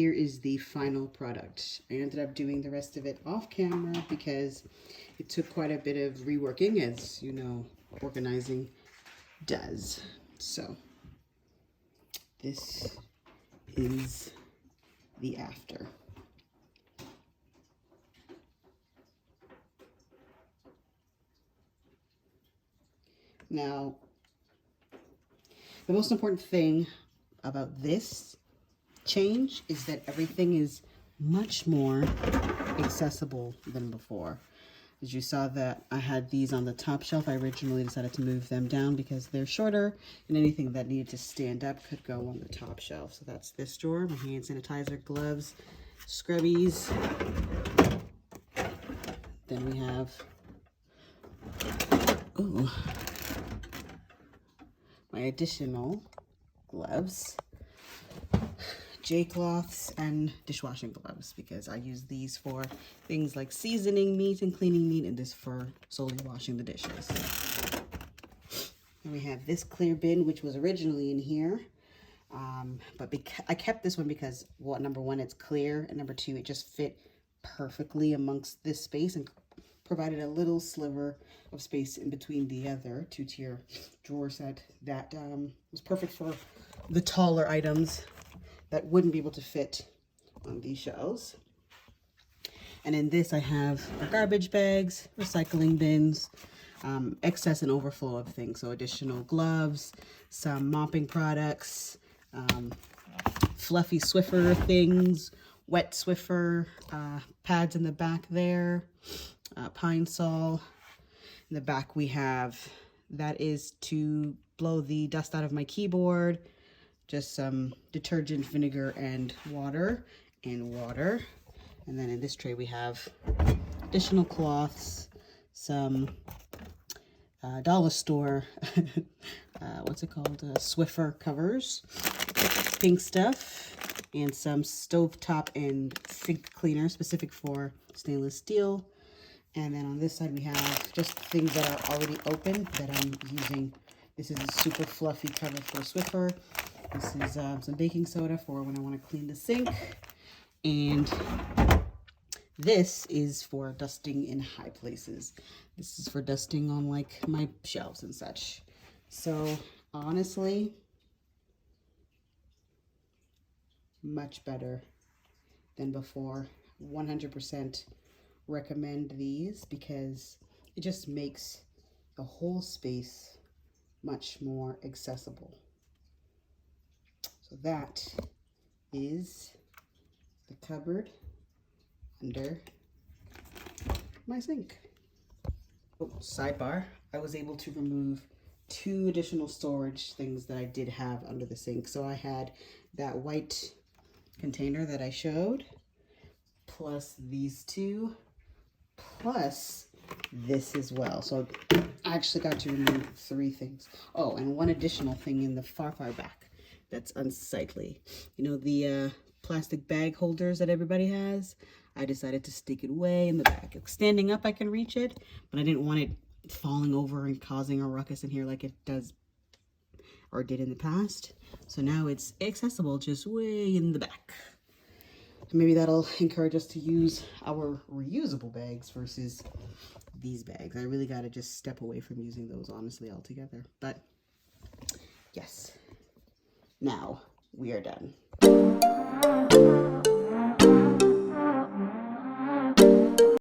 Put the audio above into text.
here is the final product. I ended up doing the rest of it off camera because it took quite a bit of reworking, as you know, organizing does. So this is the after. Now, the most important thing about this change is that everything is much more accessible than before. As you saw that I had these on the top shelf, I originally decided to move them down because they're shorter and anything that needed to stand up could go on the top shelf. So that's this drawer, my hand sanitizer, gloves, scrubbies. Then we have, ooh, my additional gloves, J-cloths, and dishwashing gloves, because I use these for things like seasoning meat and cleaning meat, and this for solely washing the dishes. And we have this clear bin, which was originally in here, but I kept this one because, well, number one, it's clear, and number two, it just fit perfectly amongst this space and provided a little sliver of space in between the other two-tier drawer set that was perfect for the taller items that wouldn't be able to fit on these shelves. And in this I have our garbage bags, recycling bins, excess and overflow of things. So additional gloves, some mopping products, fluffy Swiffer things, wet Swiffer, pads in the back there, Pine Sol. In the back we have, that is to blow the dust out of my keyboard, just some detergent, vinegar, and water. And then in this tray we have additional cloths, some dollar store, what's it called, Swiffer covers, pink stuff, and some stovetop and sink cleaner specific for stainless steel. And then on this side we have just things that are already open that I'm using. This is a super fluffy cover for Swiffer. This is some baking soda for when I want to clean the sink. And this is for dusting in high places. This is for dusting on like my shelves and such. So honestly, much better than before. 100% recommend these because it just makes the whole space much more accessible. So that is the cupboard under my sink. Oh, sidebar, I was able to remove 2 additional storage things that I did have under the sink. So I had that white container that I showed, plus these 2, plus this as well. So I actually got to remove 3 things. Oh, and one additional thing in the far back that's unsightly. You know, the plastic bag holders that everybody has? I decided to stick it way in the back. Standing up, I can reach it, but I didn't want it falling over and causing a ruckus in here like it does or did in the past. So now it's accessible just way in the back. Maybe that'll encourage us to use our reusable bags versus these bags. I really got to just step away from using those, honestly, altogether. But yes, now we are done.